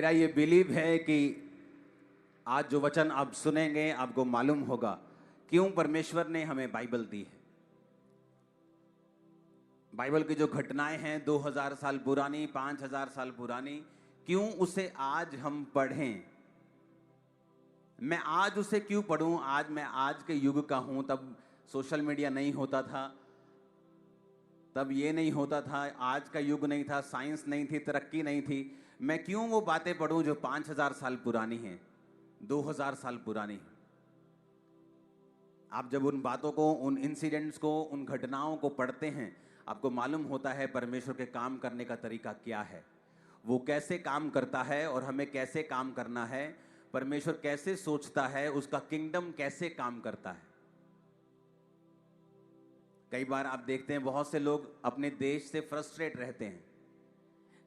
मेरा ये बिलीव है कि आज जो वचन आप सुनेंगे आपको मालूम होगा क्यों परमेश्वर ने हमें बाइबल दी है। बाइबल की जो घटनाएं हैं 2000 साल पुरानी, 5000 साल पुरानी, क्यों उसे आज हम पढ़ें। मैं आज उसे क्यों पढ़ूं? आज मैं आज के युग का हूं। तब सोशल मीडिया नहीं होता था, तब ये नहीं होता था, आज का युग नहीं था, साइंस नहीं थी, तरक्की नहीं थी। मैं क्यों वो बातें पढ़ूं जो 5000 साल पुरानी हैं, 2000 साल पुरानी हैं। आप जब उन बातों को, उन इंसिडेंट्स को, उन घटनाओं को पढ़ते हैं, आपको मालूम होता है परमेश्वर के काम करने का तरीका क्या है, वो कैसे काम करता है और हमें कैसे काम करना है, परमेश्वर कैसे सोचता है, उसका किंगडम कैसे काम करता है। कई बार आप देखते हैं बहुत से लोग अपने देश से फ्रस्ट्रेट रहते हैं।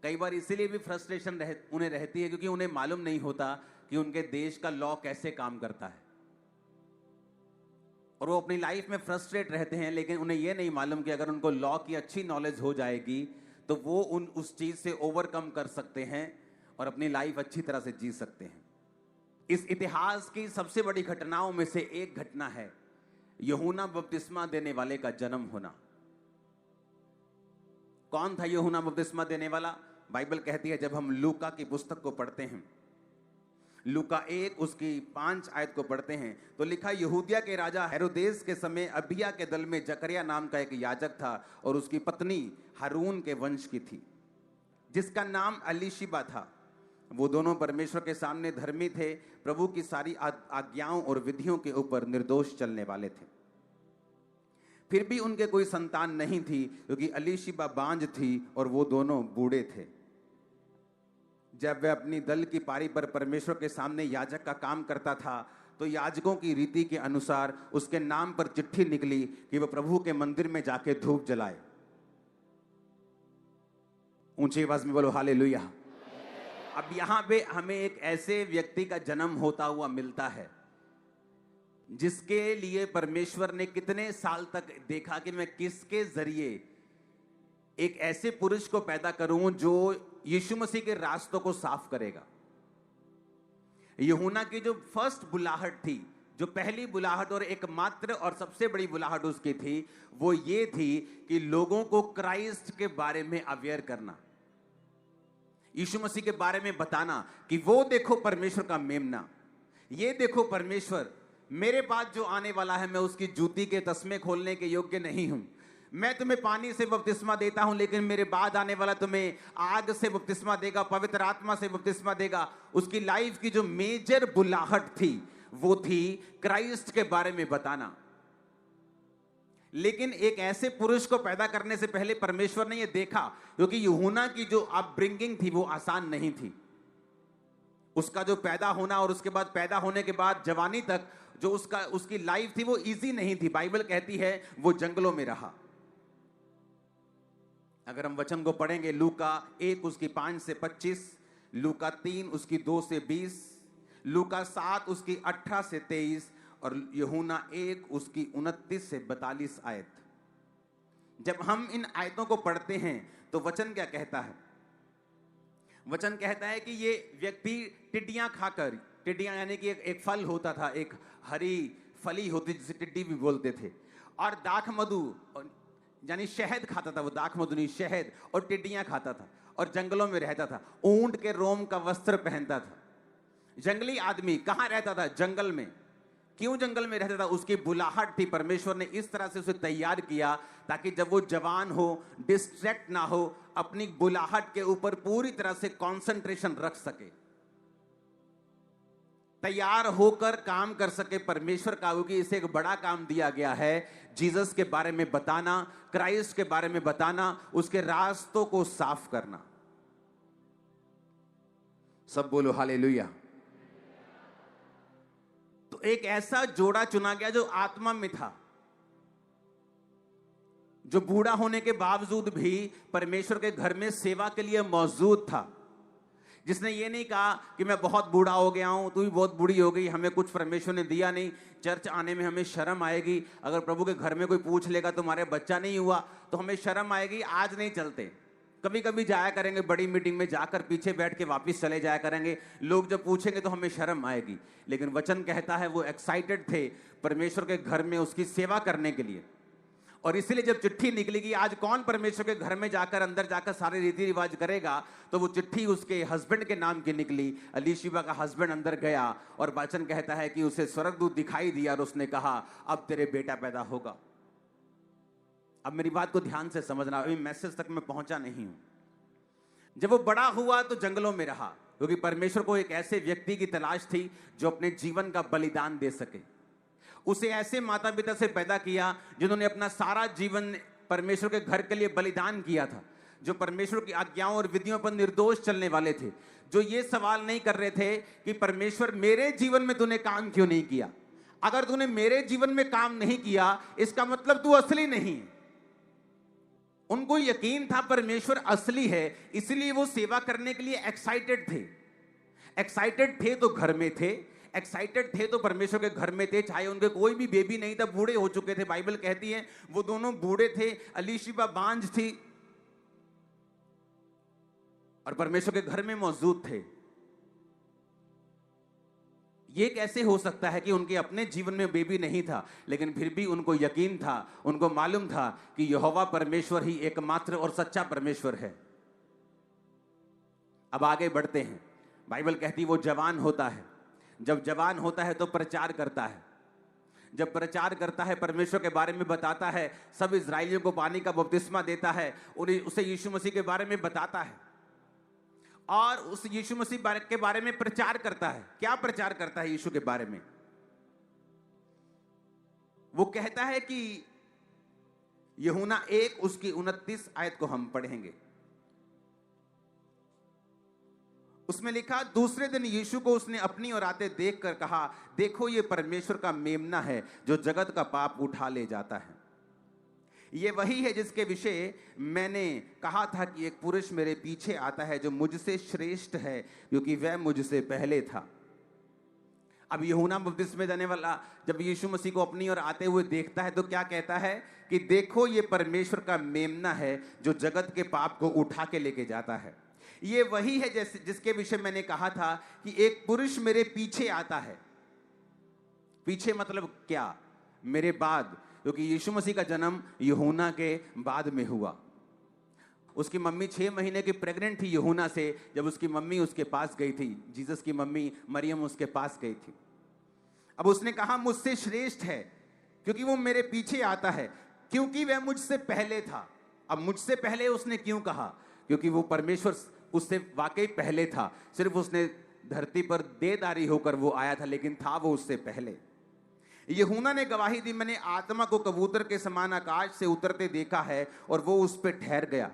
कई बार इसीलिए भी फ्रस्ट्रेशन उन्हें रहती है क्योंकि उन्हें मालूम नहीं होता कि उनके देश का लॉ कैसे काम करता है, और वो अपनी लाइफ में फ्रस्ट्रेट रहते हैं, लेकिन उन्हें यह नहीं मालूम कि अगर उनको लॉ की अच्छी नॉलेज हो जाएगी तो वो उस चीज से ओवरकम कर सकते हैं और अपनी लाइफ अच्छी तरह से जी सकते हैं। इस इतिहास की सबसे बड़ी घटनाओं में से एक घटना है यूहन्ना बपतिस्मा देने वाले का जन्म होना। कौन था यूहन्ना बपतिस्मा देने वाला? बाइबल कहती है, जब हम लूका की पुस्तक को पढ़ते हैं, लूका 1 उसकी 5 आयत को पढ़ते हैं तो लिखा, यहूदिया के राजा हेरोदेस के समय अबिया के दल में जकरिया नाम का एक याजक था और उसकी पत्नी हारून के वंश की थी, जिसका नाम एलीशिबा था। वो दोनों परमेश्वर के सामने धर्मी थे, प्रभु की सारी आज्ञाओं और विधियों के ऊपर निर्दोष चलने वाले थे। फिर भी उनके कोई संतान नहीं थी क्योंकि एलीशिबा बांझ थी और वो दोनों बूढ़े थे। जब वह अपनी दल की पारी पर परमेश्वर के सामने याजक का काम करता था तो याजकों की रीति के अनुसार उसके नाम पर चिट्ठी निकली कि वह प्रभु के मंदिर में जाके धूप जलाए। ऊंची आवाज में बोलो हालेलुया। अब यहां पे हमें एक ऐसे व्यक्ति का जन्म होता हुआ मिलता है जिसके लिए परमेश्वर ने कितने साल तक देखा कि मैं किसके जरिए एक ऐसे पुरुष को पैदा करूं जो यीशु मसीह के रास्तों को साफ करेगा। यूहन्ना की जो फर्स्ट बुलाहट थी, जो पहली बुलाहट और एकमात्र और सबसे बड़ी बुलाहट उसकी थी, वो ये थी कि लोगों को क्राइस्ट के बारे में अवेयर करना, यीशु मसीह के बारे में बताना कि वो देखो परमेश्वर का मेमना, ये देखो परमेश्वर, मेरे बाद जो आने वाला है मैं उसकी जूती के तस्मे खोलने के योग्य नहीं हूं। मैं तुम्हें पानी से बपतिस्मा देता हूं, लेकिन मेरे बाद आने वाला तुम्हें आग से बपतिस्मा देगा, पवित्र आत्मा से बपतिस्मा देगा। उसकी लाइफ की जो मेजर बुलाहट थी वो थी क्राइस्ट के बारे में बताना। लेकिन एक ऐसे पुरुष को पैदा करने से पहले परमेश्वर ने यह देखा, क्योंकि यूहन्ना की जो अपब्रिंगिंग थी वो आसान नहीं थी। उसका जो पैदा होना और उसके बाद पैदा होने के बाद जवानी तक जो उसकी लाइफ थी वो इजी नहीं थी। बाइबल कहती है वो जंगलों में रहा। अगर हम वचन को पढ़ेंगे, लूका 1 उसकी 5 से 25, लूका 3 उसकी 2 से 20, लूका 7 उसकी 18 से 23 और यूहन्ना 1 उसकी 29 से 42 आयत। जब हम इन आयतों को पढ़ते हैं तो वचन क्या कहता है? वचन कहता है कि ये व्यक्ति टिड्डियां खाकर, टिड्डियां यानी कि एक फल होता था, एक हरी फली होती जिसे टिड्डी भी बोलते थे, और दाख मधु यानी शहद खाता था। वो दाख मधु नहीं, शहद और टिड्डियां खाता था और जंगलों में रहता था। ऊंट के रोम का वस्त्र पहनता था। जंगली आदमी कहां रहता था? जंगल में। क्यों जंगल में रहता था? उसकी बुलाहट थी। परमेश्वर ने इस तरह से उसे तैयार किया ताकि जब वो जवान हो, डिस्ट्रैक्ट ना हो, अपनी बुलाहट के ऊपर पूरी तरह से कंसंट्रेशन रख सके, तैयार होकर काम कर सके परमेश्वर का। क्योंकि इसे एक बड़ा काम दिया गया है, जीसस के बारे में बताना, क्राइस्ट के बारे में बताना, उसके रास्तों को साफ करना। सब बोलो हालेलुया। तो एक ऐसा जोड़ा चुना गया जो आत्मा में था, जो बूढ़ा होने के बावजूद भी परमेश्वर के घर में सेवा के लिए मौजूद था, जिसने ये नहीं कहा कि मैं बहुत बूढ़ा हो गया हूं, तू भी बहुत बूढ़ी हो गई, हमें कुछ परमेश्वर ने दिया नहीं, चर्च आने में हमें शर्म आएगी, अगर प्रभु के घर में कोई पूछ लेगा तुम्हारे बच्चा नहीं हुआ तो हमें शर्म आएगी, आज नहीं चलते। कभी कभी जाया करेंगे बड़ी मीटिंग में, जाकर पीछे बैठ के वापस चले जाया करेंगे। लोग जब पूछेंगे तो हमें शर्म आएगी, लेकिन वचन कहता है वो एक्साइटेड थे परमेश्वर के घर में उसकी सेवा करने के लिए। और इसलिए जब चिट्ठी निकली कि आज कौन परमेश्वर के घर में जाकर अंदर जाकर सारे रीति रिवाज करेगा, तो वो चिट्ठी उसके हस्बैंड के नाम की निकली। अलीशिबा का हस्बैंड अंदर गया और वचन कहता है कि उसे स्वर्गदूत दिखाई दिया और उसने कहा अब तेरे बेटा पैदा होगा। अब मेरी बात को ध्यान से समझना, अभी मैसेज तक मैं पहुंचा नहीं हूं। जब वो बड़ा हुआ तो जंगलों में रहा, क्योंकि परमेश्वर को एक ऐसे व्यक्ति की तलाश थी जो अपने जीवन का बलिदान दे सके। उसे ऐसे माता पिता से पैदा किया जिन्होंने अपना सारा जीवन परमेश्वर के घर के लिए बलिदान किया था, जो परमेश्वर की आज्ञाओं और विधियों पर निर्दोष चलने वाले थे, जो ये सवाल नहीं कर रहे थे कि परमेश्वर मेरे जीवन में तूने काम क्यों नहीं किया। अगर तूने मेरे जीवन में काम नहीं किया इसका मतलब तू असली नहीं है। उनको यकीन था परमेश्वर असली है, इसलिए वो सेवा करने के लिए एक्साइटेड थे। एक्साइटेड थे तो घर में थे, एक्साइटेड थे तो परमेश्वर के घर में थे। चाहे उनके कोई भी बेबी नहीं था, बूढ़े हो चुके थे, बाइबल कहती है वो दोनों बूढ़े थे। अलीशिबा बांझ थी और परमेश्वर के घर में मौजूद थे। ये कैसे हो सकता है कि उनके अपने जीवन में बेबी नहीं था, लेकिन फिर भी उनको यकीन था, उनको मालूम था कि यहोवा परमेश्वर ही एकमात्र और सच्चा परमेश्वर है। अब आगे बढ़ते हैं। बाइबल कहती वो जवान होता है, जब जवान होता है तो प्रचार करता है। जब प्रचार करता है, परमेश्वर के बारे में बताता है, सब इजराइलियों को पानी का बपतिस्मा देता है, उसे यीशु मसीह के बारे में बताता है और उस यीशु मसीह के बारे में प्रचार करता है। क्या प्रचार करता है यीशु के बारे में? वो कहता है कि यूहन्ना 1 उसकी 29 आयत को हम पढ़ेंगे। उसमें लिखा, दूसरे दिन यीशु को उसने अपनी ओर आते देखकर कहा, देखो ये परमेश्वर का मेमना है जो जगत का पाप उठा ले जाता है। ये वही है जिसके विषय मैंने कहा था कि एक पुरुष मेरे पीछे आता है जो मुझसे श्रेष्ठ है, क्योंकि वह मुझसे पहले था। अब यूहन्ना बपतिस्मा देने वाला जब यीशु मसीह को अपनी ओर आते हुए देखता है तो क्या कहता है कि देखो ये परमेश्वर का मेमना है जो जगत के पाप को उठा के लेके जाता है। ये वही है जिसके विषय मैंने कहा था कि एक पुरुष मेरे पीछे आता है। पीछे मतलब क्या? मेरे बाद, क्योंकि यीशु मसीह का जन्म यूहन्ना के बाद में हुआ। उसकी मम्मी 6 महीने की प्रेग्नेंट थी यूहन्ना से, जब उसकी मम्मी उसके पास गई थी। जीसस की मम्मी मरियम उसके पास गई थी। अब उसने कहा मुझसे श्रेष्ठ है क्योंकि वो मेरे पीछे आता है, क्योंकि वह मुझसे पहले था। अब मुझसे पहले उसने क्यों कहा? क्योंकि वो परमेश्वर उससे वाकई पहले था, सिर्फ उसने धरती पर देहधारी होकर वो आया था, लेकिन था वो उससे पहले। यूहन्ना ने गवाही दी, मैंने आत्मा को कबूतर के समान आकाश से उतरते देखा है और वो उस पर ठहर गया।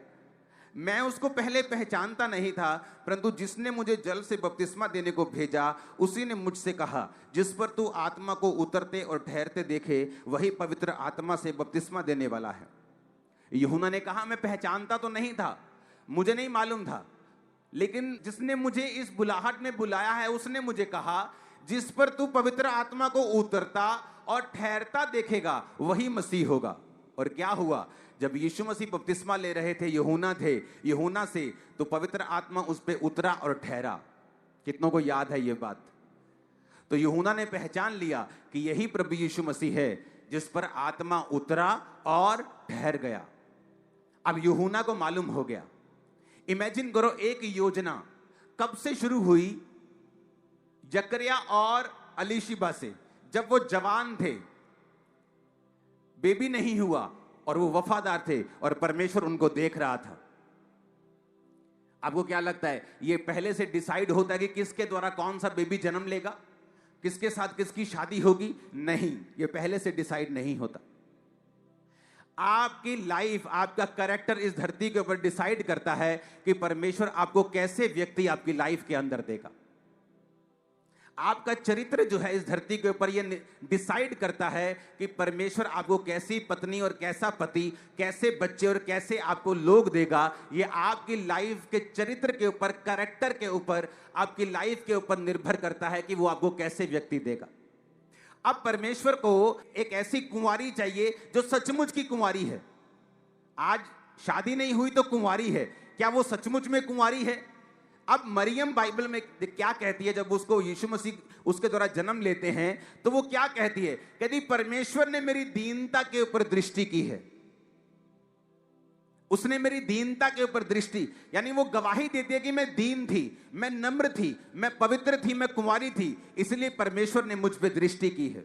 मैं उसको पहले पहचानता नहीं था, परंतु जिसने मुझे जल से बपतिस्मा देने को भेजा उसी ने मुझसे कहा, जिस पर तू आत्मा को उतरते और ठहरते देखे वही पवित्र आत्मा से बपतिस्मा देने वाला है। यूहन्ना ने कहा मैं पहचानता तो नहीं था, मुझे नहीं मालूम था, लेकिन जिसने मुझे इस बुलाहट में बुलाया है उसने मुझे कहा, जिस पर तू पवित्र आत्मा को उतरता और ठहरता देखेगा वही मसीह होगा। और क्या हुआ? जब यीशु मसीह बपतिस्मा ले रहे थे, यूहन्ना से, तो पवित्र आत्मा उस पे उतरा और ठहरा। कितनों को याद है ये बात? तो यूहन्ना ने पहचान लिया कि यही प्रभु यीशु मसीह है जिस पर आत्मा उतरा और ठहर गया। अब यूहन्ना को मालूम हो गया। इमेजिन करो, एक योजना कब से शुरू हुई? जकरिया और अलीशिबा से, जब वो जवान थे, बेबी नहीं हुआ और वो वफादार थे और परमेश्वर उनको देख रहा था। आपको क्या लगता है, ये पहले से डिसाइड होता है कि किसके द्वारा कौन सा बेबी जन्म लेगा, किसके साथ किसकी शादी होगी? नहीं, ये पहले से डिसाइड नहीं होता। आपकी लाइफ, आपका कैरेक्टर इस धरती के ऊपर डिसाइड करता है कि परमेश्वर आपको कैसे व्यक्ति आपकी लाइफ के अंदर देगा। आपका चरित्र जो है इस धरती के ऊपर ये डिसाइड करता है कि परमेश्वर आपको कैसी पत्नी और कैसा पति, कैसे बच्चे और कैसे आपको लोग देगा। ये आपकी लाइफ के चरित्र के ऊपर, कैरेक्टर के ऊपर, आपकी लाइफ के ऊपर निर्भर करता है कि वो आपको कैसे व्यक्ति देगा। अब परमेश्वर को एक ऐसी कुंवारी चाहिए जो सचमुच की कुंवारी है। आज शादी नहीं हुई तो कुंवारी है, क्या वो सचमुच में कुंवारी है? अब मरियम बाइबल में क्या कहती है, जब उसको यीशु मसीह उसके द्वारा जन्म लेते हैं तो वो क्या कहती है? कहती परमेश्वर ने मेरी दीनता के ऊपर दृष्टि की है, उसने मेरी दीनता के ऊपर दृष्टि, यानी वो गवाही देती है कि मैं दीन थी, मैं नम्र थी, मैं पवित्र थी, मैं कुंवारी थी, इसलिए परमेश्वर ने मुझ पे दृष्टि की है।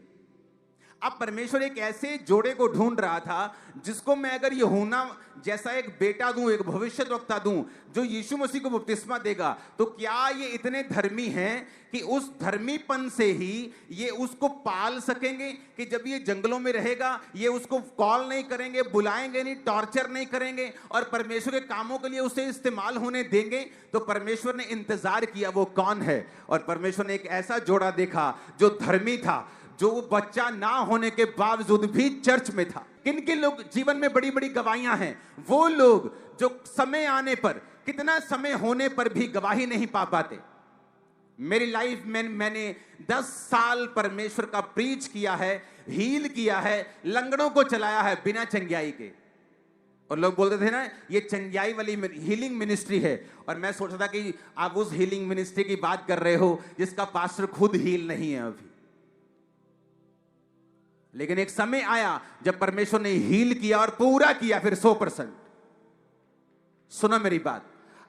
अब परमेश्वर एक ऐसे जोड़े को ढूंढ रहा था जिसको मैं अगर यूहन्ना जैसा एक बेटा दूं, एक भविष्यद्वक्ता दूं जो यीशु मसीह को बपतिस्मा देगा, तो क्या ये इतने धर्मी हैं कि उस धर्मीपन से ही ये उसको पाल सकेंगे कि जब ये जंगलों में रहेगा ये उसको कॉल नहीं करेंगे, बुलाएंगे नहीं, टॉर्चर नहीं करेंगे और परमेश्वर के कामों के लिए उसे इस्तेमाल होने देंगे? तो परमेश्वर ने इंतजार किया वो कौन है, और परमेश्वर ने एक ऐसा जोड़ा देखा जो धर्मी था, जो बच्चा ना होने के बावजूद भी चर्च में था। किन किन लोग जीवन में बड़ी बड़ी गवाहियां हैं? वो लोग जो समय आने पर, कितना समय होने पर भी गवाही नहीं पा पाते। मेरी लाइफ में मैंने 10 साल परमेश्वर का प्रीच किया है, हील किया है, लंगड़ों को चलाया है बिना चंगियाई के। और लोग बोलते थे ना ये चंगियाई वाली हीलिंग मिनिस्ट्री है, और मैं सोचता था कि आप उस हीलिंग मिनिस्ट्री की बात कर रहे हो जिसका पास्टर खुद हील नहीं है अभी। लेकिन एक समय आया जब परमेश्वर ने हील किया और पूरा किया, फिर 100%। सुनो मेरी बात,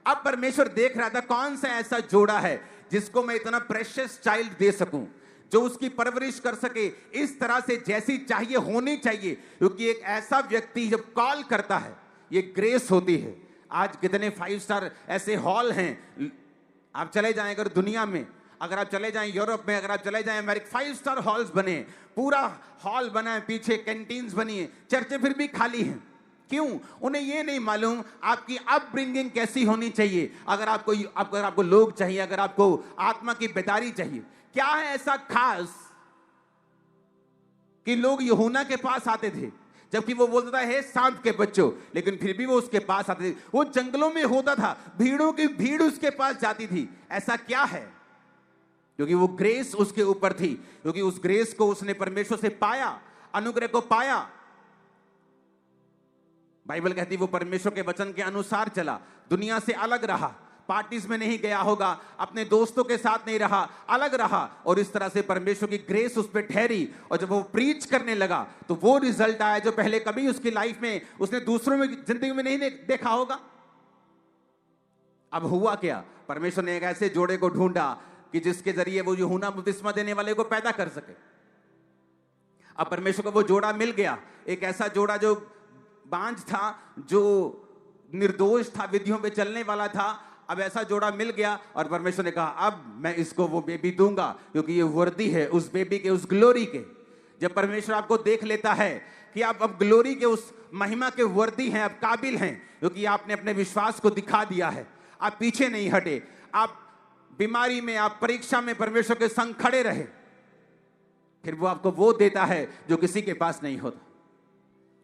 अब परमेश्वर देख रहा था कौन सा ऐसा जोड़ा है जिसको मैं इतना प्रेशियस चाइल्ड दे सकूं, जो उसकी परवरिश कर सके इस तरह से जैसी चाहिए होनी चाहिए। क्योंकि एक ऐसा व्यक्ति जब कॉल करता है, ये ग्रेस होती है। आज कितने 5 स्टार ऐसे हॉल हैं, आप चले जाएं अगर दुनिया में, अगर आप चले जाएं यूरोप में, अगर आप चले जाएं अमेरिका, 5 स्टार हॉल्स बने, पूरा हॉल बना है, पीछे कैंटीन्स बनी है, चर्चें फिर भी खाली हैं। क्यों? उन्हें ये नहीं मालूम आपकी अपब्रिंगिंग कैसी होनी चाहिए। अगर आपको लोग चाहिए, अगर आपको आत्मा की बेदारी चाहिए, क्या है ऐसा खास कि लोग यूहन्ना के पास आते थे जबकि वो बोलता था हे सांप के बच्चों, लेकिन फिर भी वो उसके पास आते थे। वो जंगलों में होता था, भीड़ों की भीड़ उसके पास जाती थी। ऐसा क्या है? क्योंकि वो ग्रेस उसके ऊपर थी, क्योंकि उस ग्रेस को उसने परमेश्वर से पाया, अनुग्रह को पाया। बाइबल कहती वो परमेश्वर के वचन के अनुसार चला, दुनिया से अलग रहा, पार्टीज में नहीं गया होगा, अपने दोस्तों के साथ नहीं रहा, अलग रहा, और इस तरह से परमेश्वर की ग्रेस उस पर ठहरी। और जब वो प्रीच करने लगा तो वो रिजल्ट आया जो पहले कभी उसकी लाइफ में उसने दूसरों में जिंदगी में नहीं देखा होगा। अब हुआ क्या? परमेश्वर ने एक ऐसे जोड़े को ढूंढा कि जिसके जरिए वो यूहन्ना बपतिस्मा देने वाले को पैदा कर सके। अब परमेश्वर को वो जोड़ा मिल गया, एक ऐसा जोड़ा जो बांझ था, जो निर्दोष था, विधियों पे चलने वाला था। अब ऐसा जोड़ा मिल गया और परमेश्वर ने कहा अब मैं इसको वो बेबी दूंगा, क्योंकि ये वर्दी है उस बेबी के, उस ग्लोरी के। जब परमेश्वर आपको देख लेता है कि आप अब ग्लोरी के, उस महिमा के वर्दी हैं, आप काबिल हैं, क्योंकि आपने अपने विश्वास को दिखा दिया है, आप पीछे नहीं हटे, आप बीमारी में, आप परीक्षा में परमेश्वर के संग खड़े रहे, फिर वो आपको वो देता है जो किसी के पास नहीं होता।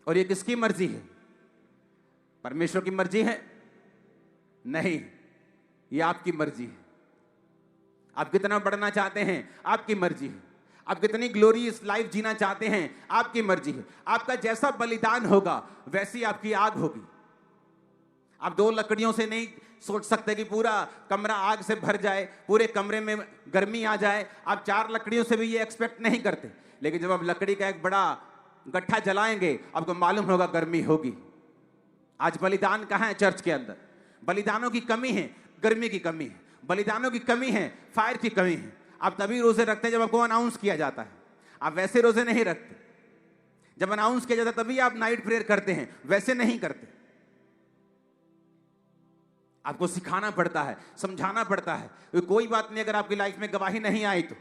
और ये किसकी मर्जी है? परमेश्वर की मर्जी है? नहीं, ये आपकी मर्जी है। आप कितना बढ़ना चाहते हैं, आपकी मर्जी है। आप कितनी ग्लोरियस लाइफ जीना चाहते हैं, आपकी मर्जी है। आपका जैसा बलिदान होगा वैसी आपकी आग होगी। आप 2 लकड़ियों से नहीं सोच सकते कि पूरा कमरा आग से भर जाए, पूरे कमरे में गर्मी आ जाए। आप 4 लकड़ियों से भी ये एक्सपेक्ट नहीं करते, लेकिन जब आप लकड़ी का एक बड़ा गट्ठा जलाएंगे आपको मालूम होगा गर्मी होगी। आज बलिदान कहाँ है? चर्च के अंदर बलिदानों की कमी है, गर्मी की कमी है, बलिदानों की कमी है, फायर की कमी है। आप तभी रोजे रखते हैं जब आपको अनाउंस किया जाता है, आप वैसे रोजे नहीं रखते। जब अनाउंस किया जाता है तभी आप नाइट प्रेयर करते हैं, वैसे नहीं करते। आपको सिखाना पड़ता है, समझाना पड़ता है। कोई बात नहीं अगर आपकी लाइफ में गवाही नहीं आई तो,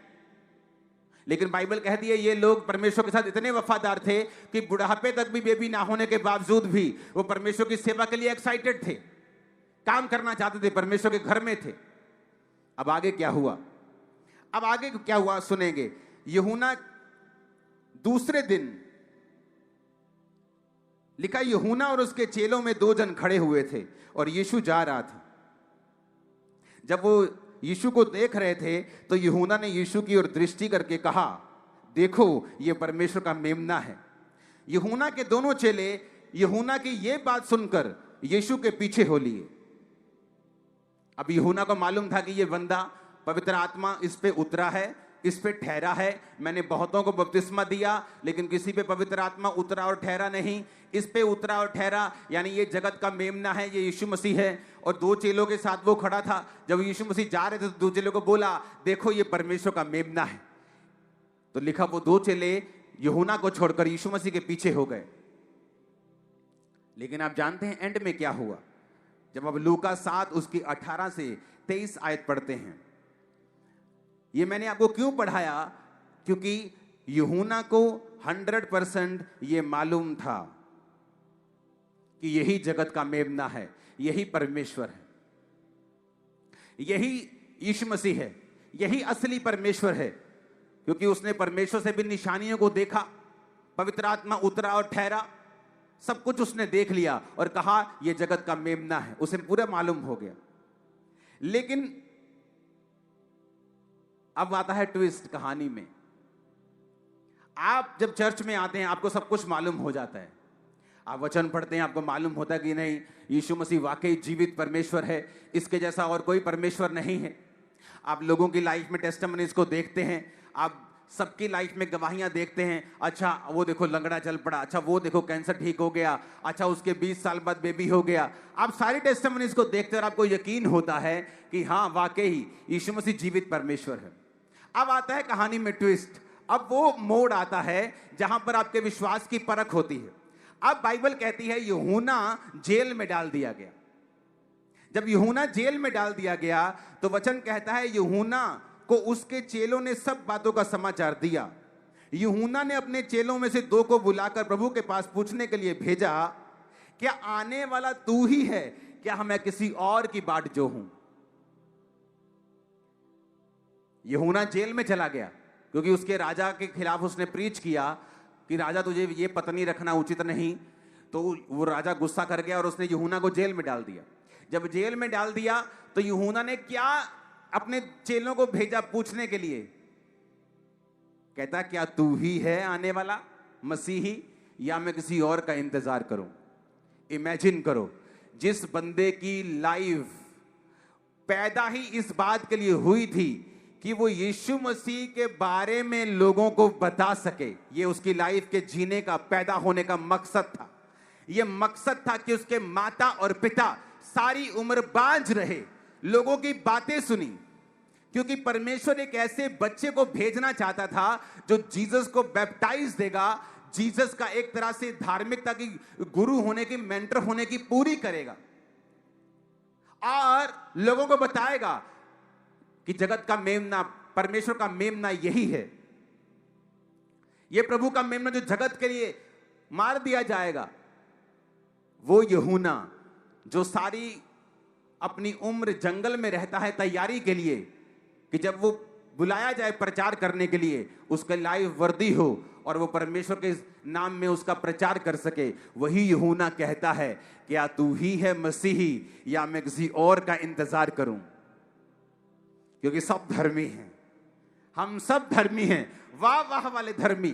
लेकिन बाइबल कहती है ये लोग परमेश्वर के साथ इतने वफादार थे कि बुढ़ापे तक भी बेबी ना होने के बावजूद भी वो परमेश्वर की सेवा के लिए एक्साइटेड थे, काम करना चाहते थे, परमेश्वर के घर में थे। अब आगे क्या हुआ? अब आगे क्या हुआ सुनेंगे। यूहन्ना दूसरे दिन लिखा, यूहन्ना और उसके चेलों में 2 जन खड़े हुए थे और यीशु जा रहा था। जब वो यीशु को देख रहे थे तो यूहन्ना ने यीशु की ओर दृष्टि करके कहा, देखो ये परमेश्वर का मेमना है। यूहन्ना के दोनों चेले यूहन्ना की ये बात सुनकर यीशु के पीछे हो लिए। अब यूहन्ना को मालूम था कि ये बंदा, पवित्र आत्मा इस पे उतरा है, इस पे ठहरा है। मैंने बहुतों को बपतिस्मा दिया, लेकिन किसी पे पवित्र आत्मा उतरा और ठहरा नहीं। इस पे उतरा और ठहरा, यानी ये जगत का मेमना है, ये यीशु मसीह है। और दो चेलों के साथ वो खड़ा था। जब यीशु मसीह जा रहे थे तो दो चेलों को बोला, देखो ये परमेश्वर का मेमना है। तो लिखा वो दो चेले यूहन्ना को छोड़कर यीशु मसीह के पीछे हो गए। लेकिन आप जानते हैं एंड में क्या हुआ? जब अब लूका 7 उसकी 18 से 23 आयत पढ़ते हैं। ये मैंने आपको क्यों पढ़ाया? क्योंकि यूहन्ना को 100% ये मालूम था कि यही जगत का मेमना है, यही परमेश्वर है, यही यीशु मसीह है, यही असली परमेश्वर है। क्योंकि उसने परमेश्वर से भी निशानियों को देखा, पवित्र आत्मा उतरा और ठहरा, सब कुछ उसने देख लिया और कहा यह जगत का मेमना है, उसे पूरा मालूम हो गया। लेकिन अब आता है ट्विस्ट कहानी में। आप जब चर्च में आते हैं आपको सब कुछ मालूम हो जाता है, आप वचन पढ़ते हैं, आपको मालूम होता है कि नहीं, यीशु मसीह वाकई जीवित परमेश्वर है, इसके जैसा और कोई परमेश्वर नहीं है। आप लोगों की लाइफ में टेस्टिमनीज को देखते हैं, आप सबकी लाइफ में गवाहियां देखते हैं। अच्छा वो देखो लंगड़ा चल पड़ा, अच्छा वो देखो कैंसर ठीक हो गया, अच्छा उसके 20 साल बाद बेबी हो गया। आप सारी टेस्टिमनीज को देखते हैं और आपको यकीन होता है कि हाँ वाकई यीशु मसीह जीवित परमेश्वर है। अब आता है कहानी में ट्विस्ट। अब वो मोड़ आता है जहां पर आपके विश्वास की परख होती है। अब बाइबल कहती है यूहन्ना जेल में डाल दिया गया। जब यूहन्ना जेल में डाल दिया गया तो वचन कहता है यूहन्ना को उसके चेलों ने सब बातों का समाचार दिया। यूहन्ना ने अपने चेलों में से 2 को बुलाकर प्रभु के पास पूछने के लिए भेजा, क्या आने वाला तू ही है, क्या मैं किसी और की बाट जो हूं? यूहन्ना जेल में चला गया क्योंकि उसके राजा के खिलाफ उसने प्रीच किया कि राजा तुझे ये पत्नी रखना उचित नहीं। तो वो राजा गुस्सा कर गया और उसने यूहन्ना को जेल में डाल दिया। जब जेल में डाल दिया तो यूहन्ना ने क्या अपने चेलों को भेजा पूछने के लिए, कहता क्या तू ही है आने वाला मसीही या मैं किसी और का इंतजार करूं? इमेजिन करो, जिस बंदे की लाइफ पैदा ही इस बात के लिए हुई थी कि वो यीशु मसीह के बारे में लोगों को बता सके, ये उसकी लाइफ के जीने का, पैदा होने का मकसद था। ये मकसद था कि उसके माता और पिता सारी उम्र बांझ रहे, लोगों की बातें सुनी, क्योंकि परमेश्वर एक ऐसे बच्चे को भेजना चाहता था जो जीसस को बैप्टाइज देगा, जीसस का एक तरह से धार्मिकता की गुरु होने की, मेंटर होने की पूरी करेगा और लोगों को बताएगा कि जगत का मेमना, परमेश्वर का मेमना यही है। यह प्रभु का मेमना जो जगत के लिए मार दिया जाएगा, वो यूहन्ना जो सारी अपनी उम्र जंगल में रहता है तैयारी के लिए कि जब वो बुलाया जाए प्रचार करने के लिए उसके लाइफ वर्दी हो और वो परमेश्वर के नाम में उसका प्रचार कर सके, वही यूहन्ना कहता है क्या तू ही है मसीही या मैं किसी और का इंतजार करूं? क्योंकि सब धर्मी हैं, हम सब धर्मी हैं, वाह वाह वाले धर्मी,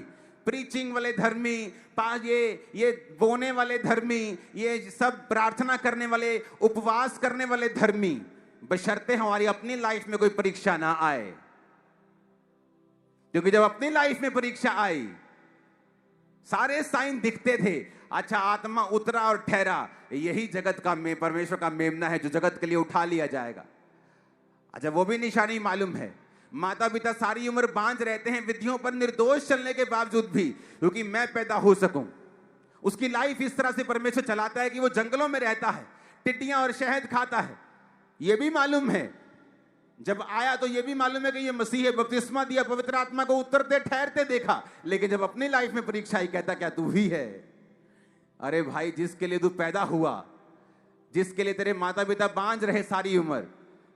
प्रीचिंग वाले धर्मी, ये बोने वाले धर्मी, ये सब प्रार्थना करने वाले, उपवास करने वाले धर्मी, बशर्ते हमारी अपनी लाइफ में कोई परीक्षा ना आए। क्योंकि जब अपनी लाइफ में परीक्षा आई, सारे साइन दिखते थे, अच्छा आत्मा उतरा और ठहरा, यही जगत का परमेश्वर का मेमना है जो जगत के लिए उठा लिया जाएगा। अच्छा वो भी निशानी मालूम है, माता पिता सारी उम्र बांझ रहते हैं विधियों पर निर्दोष चलने के बावजूद भी, क्योंकि मैं पैदा हो सकूं। उसकी लाइफ इस तरह से परमेश्वर चलाता है कि वो जंगलों में रहता है, टिड्डियां और शहद खाता है। ये भी मालूम है, जब आया तो ये भी मालूम है कि ये मसीह है, बपतिस्मा दिया, पवित्र आत्मा को उतरते ठहरते देखा, लेकिन जब अपनी लाइफ में परीक्षा आई कहता क्या तू ही है? अरे भाई, जिसके लिए तू पैदा हुआ, जिसके लिए तेरे माता पिता बांझ रहे सारी उम्र,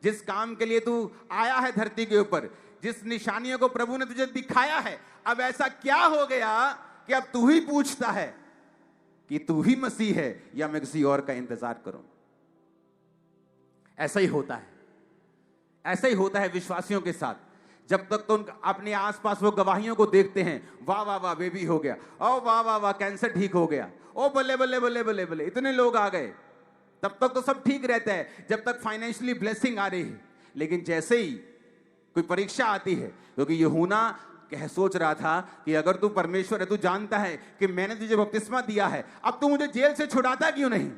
जिस काम के लिए तू आया है धरती के ऊपर, जिस निशानियों को प्रभु ने तुझे दिखाया है, अब ऐसा क्या हो गया कि अब तू ही पूछता है कि तू ही मसीह है या मैं किसी और का इंतजार करूं? ऐसा ही होता है, ऐसा ही होता है विश्वासियों के साथ। जब तक तो अपने आसपास वो गवाहियों को देखते हैं, वाह वाह वाह बेबी हो गया, ओ वाह वाह वाह कैंसर ठीक हो गया, ओ बल्ले बल्ले बल्ले बल्ले बल्ले, इतने लोग आ गए, तब तक तो सब ठीक रहता है, जब तक फाइनेंशियली ब्लेसिंग आ रही है। लेकिन जैसे ही कोई परीक्षा आती है, क्योंकि यूहन्ना कह सोच रहा था कि अगर तू परमेश्वर है, तू जानता है कि मैंने तुझे बपतिस्मा दिया है, अब तू मुझे जेल से छुड़ाता क्यों नहीं?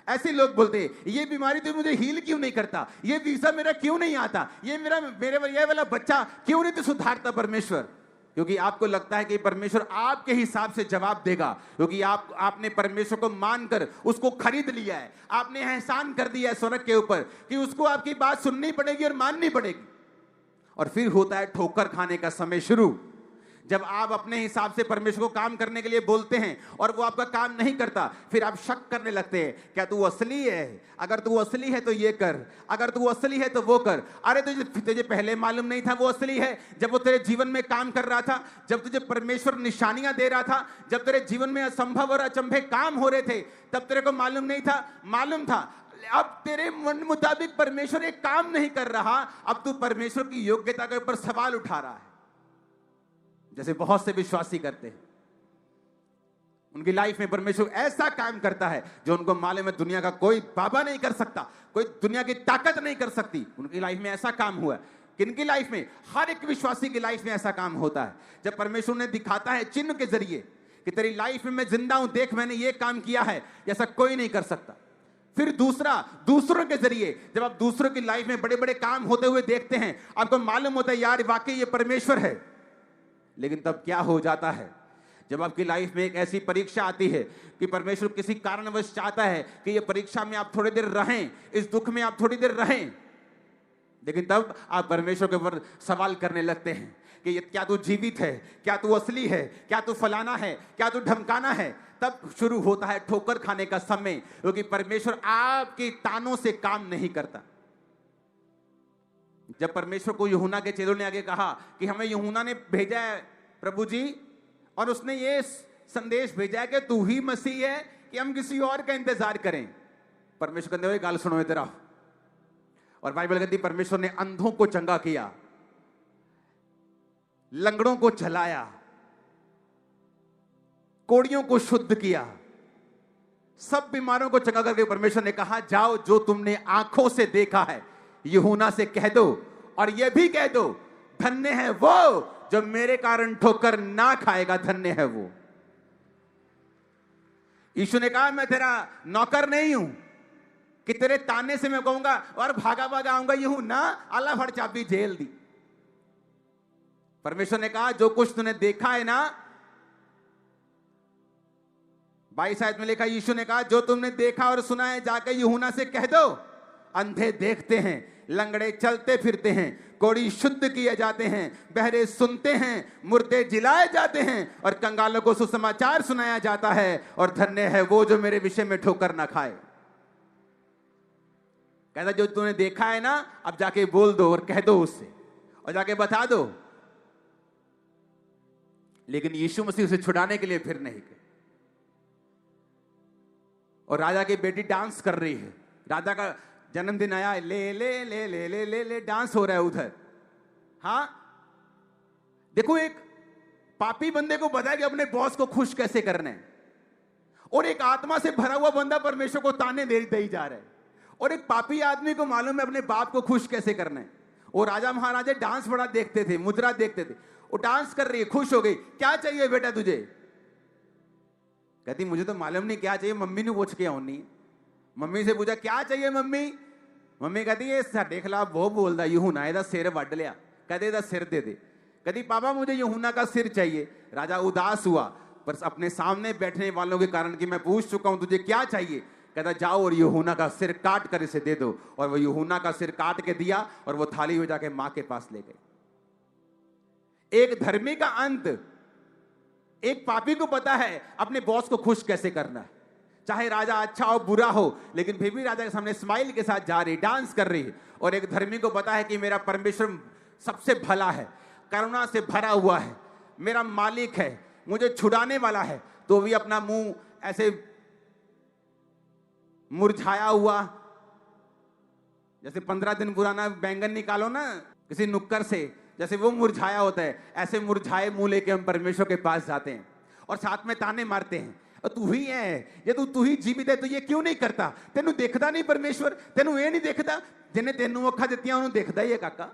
ऐसे लोग बोलते हैं, ये बीमारी तू मुझे हील क्यों नहीं करता, ये वीजा मेरा क्यों नहीं आता, ये ये वाला बच्चा क्यों नहीं तू सुधारता परमेश्वर? क्योंकि आपको लगता है कि परमेश्वर आपके हिसाब से जवाब देगा, क्योंकि आपने परमेश्वर को मानकर उसको खरीद लिया है, आपने एहसान कर दिया है स्वर्ग के ऊपर कि उसको आपकी बात सुननी पड़ेगी और माननी पड़ेगी। और फिर होता है ठोकर खाने का समय शुरू, जब आप अपने हिसाब से परमेश्वर को काम करने के लिए बोलते हैं और वो आपका काम नहीं करता, फिर आप शक करने लगते हैं, क्या तू असली है? अगर तू असली है तो ये कर, अगर तू असली है तो वो कर। अरे तुझे पहले मालूम नहीं था वो असली है? जब वो तेरे जीवन में काम कर रहा था, जब तुझे परमेश्वर निशानियां दे रहा था, जब तेरे जीवन में असंभव और अचंभे काम हो रहे थे, तब तेरे को मालूम नहीं था? मालूम था। अब तेरे मन मुताबिक परमेश्वर एक काम नहीं कर रहा, अब तू परमेश्वर की योग्यता के ऊपर सवाल उठा रहा है। जैसे बहुत से विश्वासी करते हैं, उनकी लाइफ में परमेश्वर ऐसा काम करता है जो उनको मालूम है दुनिया का कोई बाबा नहीं कर सकता, कोई दुनिया की ताकत नहीं कर सकती। उनकी लाइफ में ऐसा काम हुआ है। किनकी लाइफ में? हर एक विश्वासी की लाइफ में ऐसा काम होता है, जब परमेश्वर ने दिखाता है चिन्ह के जरिए कि तेरी लाइफ में मैं जिंदा हूं, देख मैंने ये काम किया है, जैसा कोई नहीं कर सकता। फिर दूसरों के जरिए जब आप दूसरों की लाइफ में बड़े बड़े काम होते हुए देखते हैं, आपको मालूम होता है यार वाकई ये परमेश्वर है। लेकिन तब क्या हो जाता है, जब आपकी लाइफ में एक ऐसी परीक्षा आती है कि परमेश्वर किसी कारणवश चाहता है कि ये परीक्षा में आप थोड़ी देर रहें, इस दुख में आप थोड़ी देर रहें, लेकिन तब आप परमेश्वर के ऊपर सवाल करने लगते हैं कि ये क्या तू जीवित है, क्या तू असली है, क्या तू फलाना है, क्या तू ढमकाना है। तब शुरू होता है ठोकर खाने का समय, क्योंकि परमेश्वर आपके तानों से काम नहीं करता। जब परमेश्वर को यूहन्ना के चेलों ने आगे कहा कि हमें यूहन्ना ने भेजा है प्रभु जी, और उसने ये संदेश भेजा है कि तू ही मसीह है कि हम किसी और का इंतजार करें। परमेश्वर कहते हुए गाल सुनो इधर आओ। और बाइबल कहती परमेश्वर ने अंधों को चंगा किया, लंगड़ों को चलाया, कोड़ियों को शुद्ध किया, सब बीमारों को चंगा करके परमेश्वर ने कहा जाओ जो तुमने आंखों से देखा है यूहन्ना से कह दो, और यह भी कह दो धन्य है वो जो मेरे कारण ठोकर ना खाएगा, धन्य है वो। यीशु ने कहा मैं तेरा नौकर नहीं हूं कि तेरे ताने से मैं कहूंगा और भागा भागा आऊंगा। यूहन्ना अल्लाह भर चाबी जेल दी। परमेश्वर ने कहा जो कुछ तूने देखा है ना, 22 आयत में लिखा, यीशु ने कहा जो तुमने देखा और सुना है जाकर यूहन्ना से कह दो। अंधे देखते हैं, लंगड़े चलते फिरते हैं, कोढ़ी शुद्ध किए जाते हैं, बहरे सुनते हैं, मुर्दे जिलाए जाते हैं, और कंगालों को सुसमाचार सुनाया जाता है, और धन्य है वो जो मेरे विषय में ठोकर ना खाए। कहता जो तूने देखा है ना, अब जाके बोल दो और कह दो उससे, और जाके बता दो। लेकिन यीशु मसीह उसे छुड़ाने के लिए फिर नहीं गए। और राजा की बेटी डांस कर रही है, राजा का जन्मदिन आया, ले ले ले ले ले ले ले डांस हो रहा है उधर। हाँ देखो, एक पापी बंदे को पता है कि अपने बॉस को खुश कैसे करना है, और एक आत्मा से भरा हुआ बंदा परमेश्वर को ताने दे जा रहा है, और एक पापी आदमी को मालूम है अपने बाप को खुश कैसे करना है। और राजा महाराजा डांस बड़ा देखते थे, मुद्रा देखते थे। वो डांस कर रही है, खुश हो गई। क्या चाहिए बेटा तुझे? कहती मुझे तो मालूम नहीं क्या चाहिए, मम्मी ने पूछ के आनी। मम्मी से पूछा क्या चाहिए मम्मी? मम्मी कहती है साडे खिलाफ वो बोलता यूहन्ना एदा सिर वड लिया, कहते एदा सिर दे दे। कहती पापा मुझे यूहन्ना का सिर चाहिए। राजा उदास हुआ, पर अपने सामने बैठने वालों के कारण कि मैं पूछ चुका हूं तुझे क्या चाहिए, कहता जाओ और यूहन्ना का सिर काट कर इसे दे दो। और वो यूहन्ना का सिर काट के दिया, और वो थाली में जाके मां के पास ले गए। एक धर्मी का अंत, एक पापी को पता है अपने बॉस को खुश कैसे करना है, चाहे राजा अच्छा हो बुरा हो, लेकिन फिर भी राजा के सामने स्माइल के साथ जा रही, डांस कर रही है। और एक धर्मी को पता है कि मेरा परमेश्वर सबसे भला है, करुणा से भरा हुआ है, मेरा मालिक है, मुझे छुड़ाने वाला है, तो भी अपना मुंह ऐसे मुरझाया हुआ, जैसे 15 दिन पुराना बैंगन निकालो ना किसी नुक्कर से, जैसे वो मुरझाया होता है, ऐसे मुरझाए मुंह लेके हम परमेश्वर के पास जाते हैं और साथ में ताने मारते हैं। और तू ही है, ये तू ही जीवित है, तो ये क्यों नहीं करता? तेनू देखदा नहीं परमेश्वर? तेनू ये नहीं देखदा? जिन्हें तेनू अखा दित्तियां उन्होंने देखदा ही है काका।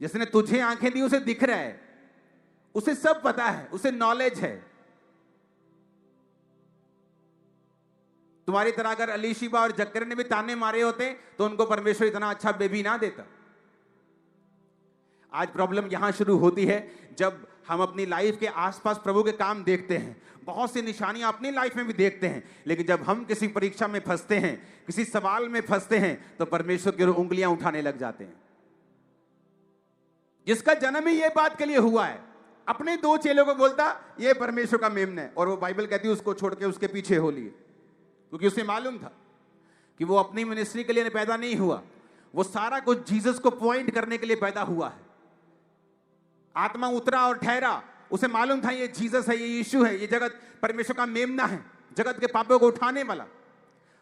जिसने तुझे आंखें दी उसे दिख रहा है, उसे सब पता है, उसे नॉलेज है। तुम्हारी तरह अगर अलीशिबा और जक्कर ने भी ताने मारे होते तो उनको परमेश्वर इतना अच्छा बेबी ना देता। आज प्रॉब्लम यहां शुरू होती है जब हम अपनी लाइफ के आसपास प्रभु के काम देखते हैं, बहुत सी निशानियां अपनी लाइफ में भी देखते हैं, लेकिन जब हम किसी परीक्षा में फंसते हैं, किसी सवाल में फंसते हैं, तो परमेश्वर की ओर उंगलियां उठाने लग जाते हैं। जिसका जन्म ही ये बात के लिए हुआ है, अपने 2 चेलों को बोलता ये परमेश्वर का मेमना है, और वो बाइबल कहती है उसको छोड़ के उसके पीछे हो लिए, क्योंकि उसे मालूम था कि वो अपनी मिनिस्ट्री के लिए पैदा नहीं हुआ, वो सारा कुछ जीसस को पॉइंट करने के लिए पैदा हुआ है। आत्मा उतरा और ठहरा, उसे मालूम था ये जीसस है, ये यीशु है, ये जगत परमेश्वर का मेमना है, जगत के पापों को उठाने वाला।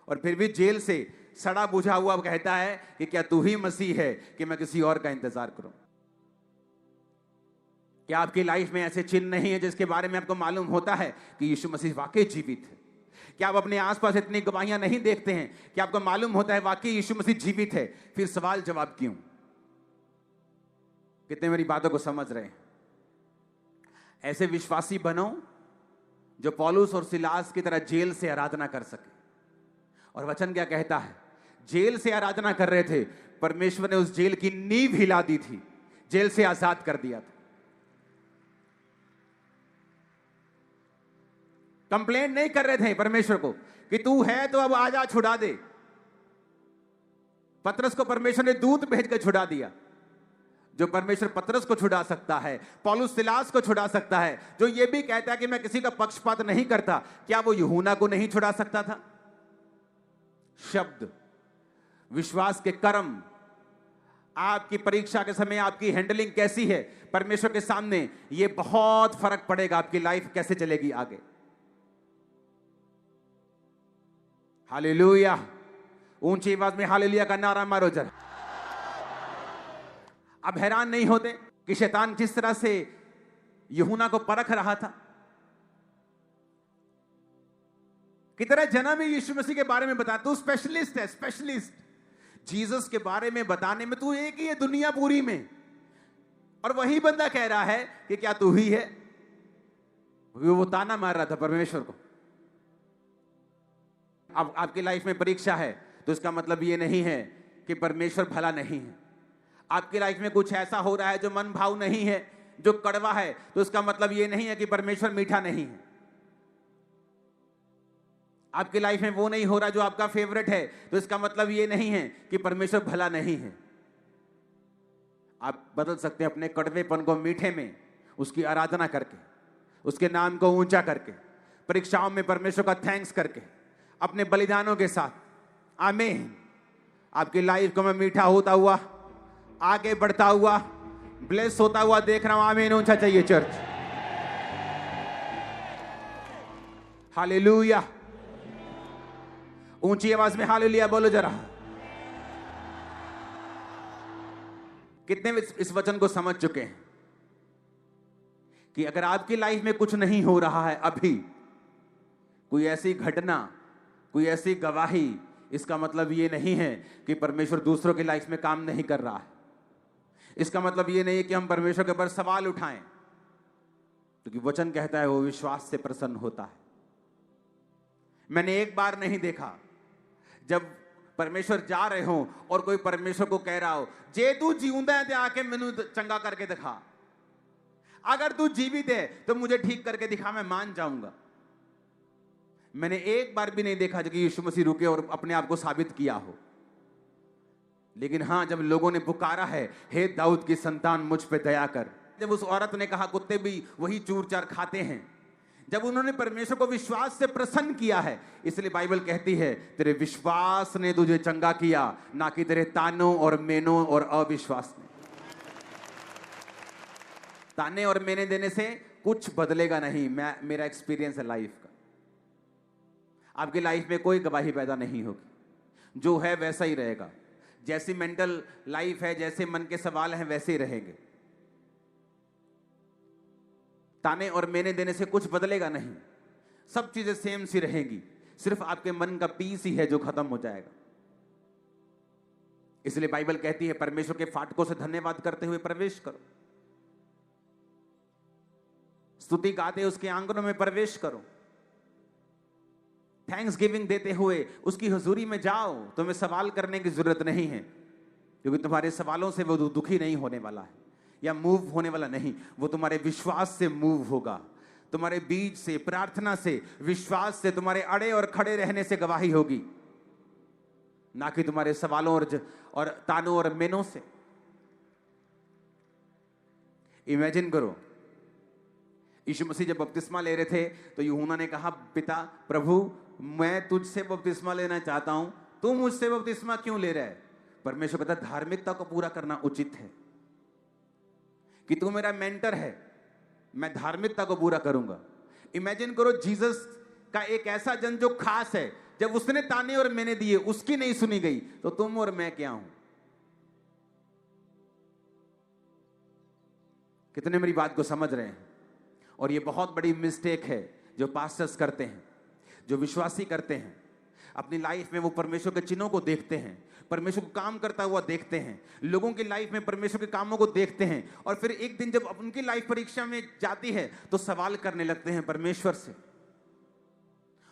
और फिर भी जेल से सड़ा बुझा हुआ कहता है कि क्या तू ही मसीह है कि मैं किसी और का इंतजार करूं? क्या आपकी लाइफ में ऐसे चिन्ह नहीं है जिसके बारे में आपको मालूम होता है कि यीशु मसीह वाकई जीवित है? क्या आप अपने आसपास इतनी गवाहियां नहीं देखते हैं कि आपको मालूम होता है वाकई यीशु मसीह जीवित है? फिर सवाल जवाब क्यों? कितने मेरी बातों को समझ रहे हैं? ऐसे विश्वासी बनो जो पौलुस और सिलास की तरह जेल से आराधना कर सके। और वचन क्या कहता है? जेल से आराधना कर रहे थे, परमेश्वर ने उस जेल की नींव हिला दी थी, जेल से आजाद कर दिया था। कंप्लेंट नहीं कर रहे थे परमेश्वर को कि तू है तो अब आजा छुड़ा दे। पतरस को परमेश्वर ने दूत भेज कर छुड़ा दिया। जो परमेश्वर पतरस को छुड़ा सकता है, पौलुस सिलास को छुड़ा सकता है, जो ये भी कहता है कि मैं किसी का पक्षपात नहीं करता, क्या वो यूहन्ना को नहीं छुड़ा सकता था? शब्द, विश्वास के कर्म, आपकी परीक्षा के समय आपकी हैंडलिंग कैसी है परमेश्वर के सामने, ये बहुत फर्क पड़ेगा आपकी लाइफ कैसे चलेगी आगे। हालेलुया! ऊंची आवाज में हालेलुया का नारा मारो जरा। अब हैरान नहीं होते कि शैतान जिस तरह से यूहन्ना को परख रहा था, कि तरह जन्म ही यीशु मसीह के बारे में बता, तू स्पेशलिस्ट है, स्पेशलिस्ट जीसस के बारे में बताने में तू एक ही है दुनिया पूरी में। और वही बंदा कह रहा है कि क्या तू ही है? वो ताना मार रहा था परमेश्वर को। अब आपकी लाइफ में परीक्षा है तो इसका मतलब ये नहीं है कि परमेश्वर भला नहीं है। आपकी लाइफ में कुछ ऐसा हो रहा है जो मन भाव नहीं है, जो कड़वा है, तो इसका मतलब ये नहीं है कि परमेश्वर मीठा नहीं है। आपकी लाइफ में वो नहीं हो रहा जो आपका फेवरेट है, तो इसका मतलब ये नहीं है कि परमेश्वर भला नहीं है। आप बदल सकते हैं अपने कड़वेपन को मीठे में, उसकी आराधना करके, उसके नाम को ऊंचा करके, परीक्षाओं में परमेश्वर का थैंक्स करके, अपने बलिदानों के साथ। आमीन। आपकी लाइफ को मैं मीठा होता हुआ, आगे बढ़ता हुआ, ब्लेस होता हुआ देख रहा हूं। आमीन। ऊंचा चाहिए चर्च। हालेलुया! ऊंची आवाज में हालेलुया बोलो जरा। कितने इस वचन को समझ चुके हैं कि अगर आपकी लाइफ में कुछ नहीं हो रहा है अभी, कोई ऐसी घटना, कोई ऐसी गवाही, इसका मतलब ये नहीं है कि परमेश्वर दूसरों की लाइफ में काम नहीं कर रहा है। इसका मतलब ये नहीं है कि हम परमेश्वर के ऊपर सवाल उठाएं, क्योंकि वचन कहता है वो विश्वास से प्रसन्न होता है। मैंने एक बार नहीं देखा जब परमेश्वर जा रहे हो और कोई परमेश्वर को कह रहा हो, जे तू जीवंदा है ते आके मैनू चंगा करके दिखा, अगर तू जीवित है तो मुझे ठीक करके दिखा, मैं मान जाऊंगा। मैंने एक बार भी नहीं देखा कि यीशु मसीह रुके और अपने आप को साबित किया हो। लेकिन हां, जब लोगों ने पुकारा है, हे दाऊद की संतान मुझ पे दया कर, जब उस औरत ने कहा कुत्ते भी वही चूर चार खाते हैं, जब उन्होंने परमेश्वर को विश्वास से प्रसन्न किया है, इसलिए बाइबल कहती है तेरे विश्वास ने तुझे चंगा किया, ना कि तेरे तानों और मेनों और अविश्वास ने। ताने और मेने देने से कुछ बदलेगा नहीं। मेरा एक्सपीरियंस है लाइफ का। आपकी लाइफ में कोई गवाही पैदा नहीं होगी, जो है वैसा ही रहेगा। जैसी मेंटल लाइफ है, जैसे मन के सवाल हैं, वैसे ही रहेंगे। ताने और मेने देने से कुछ बदलेगा नहीं, सब चीजें सेम सी रहेंगी, सिर्फ आपके मन का पीस ही है जो खत्म हो जाएगा। इसलिए बाइबल कहती है परमेश्वर के फाटकों से धन्यवाद करते हुए प्रवेश करो, स्तुति गाते उसके आंगनों में प्रवेश करो, थैंक्स गिविंग देते हुए उसकी हुजूरी में जाओ। तुम्हें सवाल करने की जरूरत नहीं है, क्योंकि तुम्हारे सवालों से वो दुखी नहीं होने वाला है या मूव होने वाला नहीं, वो तुम्हारे विश्वास से मूव होगा, तुम्हारे बीज से, प्रार्थना से, विश्वास से, तुम्हारे अड़े और खड़े रहने से गवाही होगी, ना कि तुम्हारे सवालों और तानों और मेनों से। इमेजिन करो, यीशु मसीह जब बपतिस्मा ले रहे थे तो यूहन्ना ने कहा, पिता प्रभु मैं तुझसे बपतिस्मा लेना चाहता हूं, तू मुझसे बपतिस्मा क्यों ले रहा है? परमेश्वर कहता धार्मिकता को पूरा करना उचित है कि तू मेरा मेंटर है, मैं धार्मिकता को पूरा करूंगा। इमेजिन करो जीसस का एक ऐसा जन जो खास है, जब उसने ताने और मैंने दिए उसकी नहीं सुनी गई, तो तुम और मैं क्या हूं? कितने मेरी बात को समझ रहे हैं? और ये बहुत बड़ी मिस्टेक है जो पास्टर्स करते हैं, जो विश्वासी करते हैं। अपनी लाइफ में वो परमेश्वर के चिन्हों को देखते हैं, परमेश्वर को काम करता हुआ देखते हैं, लोगों की लाइफ में परमेश्वर के कामों को देखते हैं, और फिर एक दिन जब उनकी लाइफ परीक्षा में जाती है तो सवाल करने लगते हैं परमेश्वर से।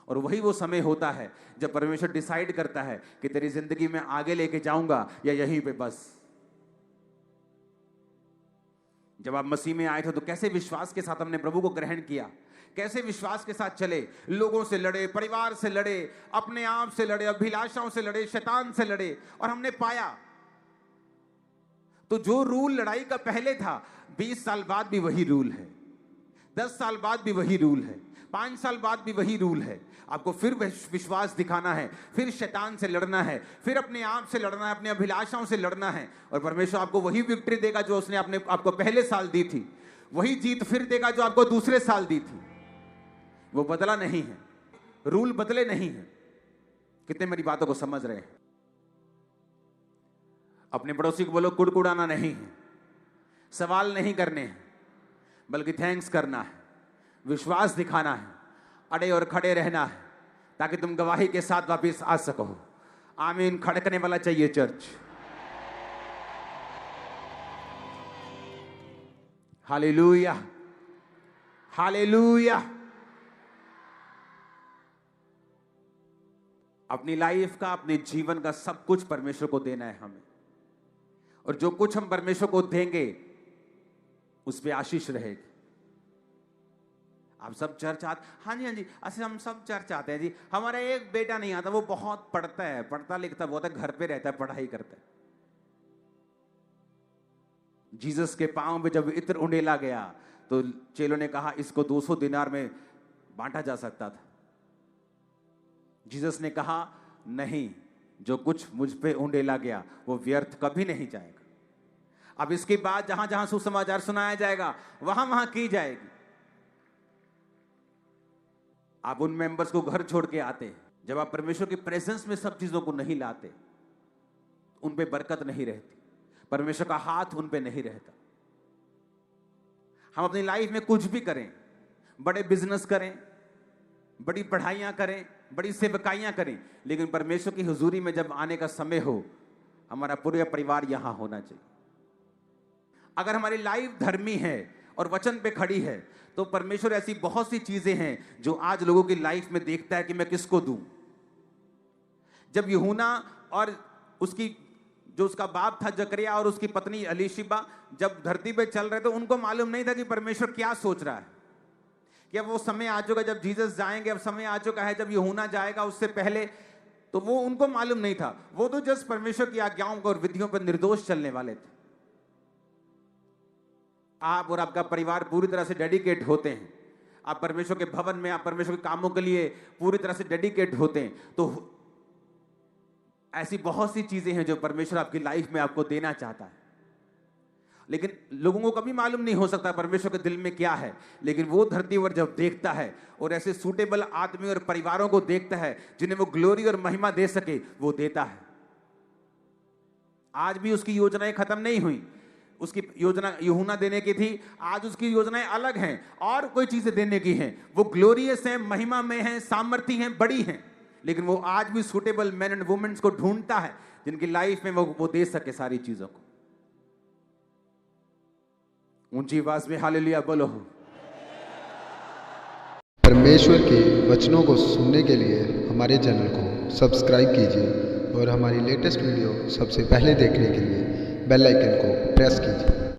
और वही वो समय होता है जब परमेश्वर डिसाइड करता है कि तेरी जिंदगी में आगे लेके जाऊंगा या यहीं पे बस। जब आप मसीह में आए थे तो कैसे विश्वास के साथ हमने प्रभु को ग्रहण किया, कैसे विश्वास के साथ चले, लोगों से लड़े, परिवार से लड़े, अपने आप से लड़े, अभिलाषाओं से लड़े, शैतान से लड़े, और हमने पाया तो जो रूल लड़ाई का पहले था 20 साल बाद भी वही रूल है, 10 साल बाद भी वही रूल है, 5 साल बाद भी वही रूल है। आपको फिर विश्वास दिखाना है, फिर शैतान से लड़ना है, फिर अपने आप से लड़ना है, अपने अभिलाषाओं से लड़ना है, और परमेश्वर आपको वही विक्ट्री देगा जो उसने आपको पहले साल दी थी, वही जीत फिर देगा जो आपको दूसरे साल दी थी। वो बदला नहीं है, रूल बदले नहीं है। कितने मेरी बातों को समझ रहे हैं? अपने पड़ोसी को बोलो कुड़कुड़ाना नहीं है, सवाल नहीं करने हैं, बल्कि थैंक्स करना है, विश्वास दिखाना है, अड़े और खड़े रहना है, ताकि तुम गवाही के साथ वापस आ सको। आमीन। खड़कने वाला चाहिए चर्च। Hallelujah, hallelujah. अपनी लाइफ का, अपने जीवन का सब कुछ परमेश्वर को देना है हमें, और जो कुछ हम परमेश्वर को देंगे उस पे आशीष रहेगी। आप सब चर्च आते? हाँ जी, हाँ जी, ऐसे हम सब चर्च आते हैं जी। हमारा एक बेटा नहीं आता, वो बहुत पढ़ता है, पढ़ता लिखता बहुत है, घर पे रहता है, पढ़ाई करता है। जीसस के पांव में जब इत्र उंडेला गया तो चेलों ने कहा इसको 200 दिनार में बांटा जा सकता था। जीसस ने कहा नहीं, जो कुछ मुझ पे उंडेला गया वो व्यर्थ कभी नहीं जाएगा। अब इसके बाद जहां जहां सुसमाचार सुनाया जाएगा वहां वहां की जाएगी। आप उन मेंबर्स को घर छोड़ के आते, जब आप परमेश्वर की प्रेजेंस में सब चीजों को नहीं लाते, उन पे बरकत नहीं रहती, परमेश्वर का हाथ उन पे नहीं रहता। हम अपनी लाइफ में कुछ भी करें, बड़े बिजनेस करें, बड़ी पढ़ाइयां करें, बड़ी सेवकाइयां करें, लेकिन परमेश्वर की हुजूरी में जब आने का समय हो, हमारा पूरा परिवार यहां होना चाहिए। अगर हमारी लाइफ धर्मी है और वचन पे खड़ी है, तो परमेश्वर ऐसी बहुत सी चीजें हैं जो आज लोगों की लाइफ में देखता है कि मैं किसको दूं। जब यूहन्ना और उसका बाप था जकरिया और उसकी पत्नी एलीशिबा जब धरती पे चल रहे थे, उनको मालूम नहीं था कि परमेश्वर क्या सोच रहा है, कि अब वो समय आ चुका जब जीसस जाएंगे, अब समय आ चुका है जब यूहन्ना जाएगा, उससे पहले तो वो उनको मालूम नहीं था। वो तो जस्ट परमेश्वर की आज्ञाओं को और विधियों पर निर्दोष चलने वाले थे। आप और आपका परिवार पूरी तरह से डेडिकेट होते हैं, आप परमेश्वर के भवन में, आप परमेश्वर के कामों के लिए पूरी तरह से डेडिकेट होते हैं, तो ऐसी बहुत सी चीजें हैं जो परमेश्वर आपकी लाइफ में आपको देना चाहता है। लेकिन लोगों को कभी मालूम नहीं हो सकता परमेश्वर के दिल में क्या है, लेकिन वो धरती पर जब देखता है और ऐसे सूटेबल आदमी और परिवारों को देखता है जिन्हें वो ग्लोरी और महिमा दे सके, वो देता है। आज भी उसकी योजनाएं खत्म नहीं हुई। उसकी योजना यूहन्ना देने की थी, आज उसकी योजनाएं अलग हैं और कोई चीजें देने की हैं। वो ग्लोरियस हैं, महिमा में हैं, सामर्थ्य हैं, बड़ी हैं, लेकिन वो आज भी सुटेबल मैन एंड वुमेन्स को ढूंढता है जिनकी लाइफ में वो दे सके सारी चीजों को। ऊंची आवाज में हालेलुया बोलो। परमेश्वर के वचनों को सुनने के लिए हमारे चैनल को सब्सक्राइब कीजिए और हमारी लेटेस्ट वीडियो सबसे पहले देखने के लिए बेल आइकन को प्रेस कीजिए।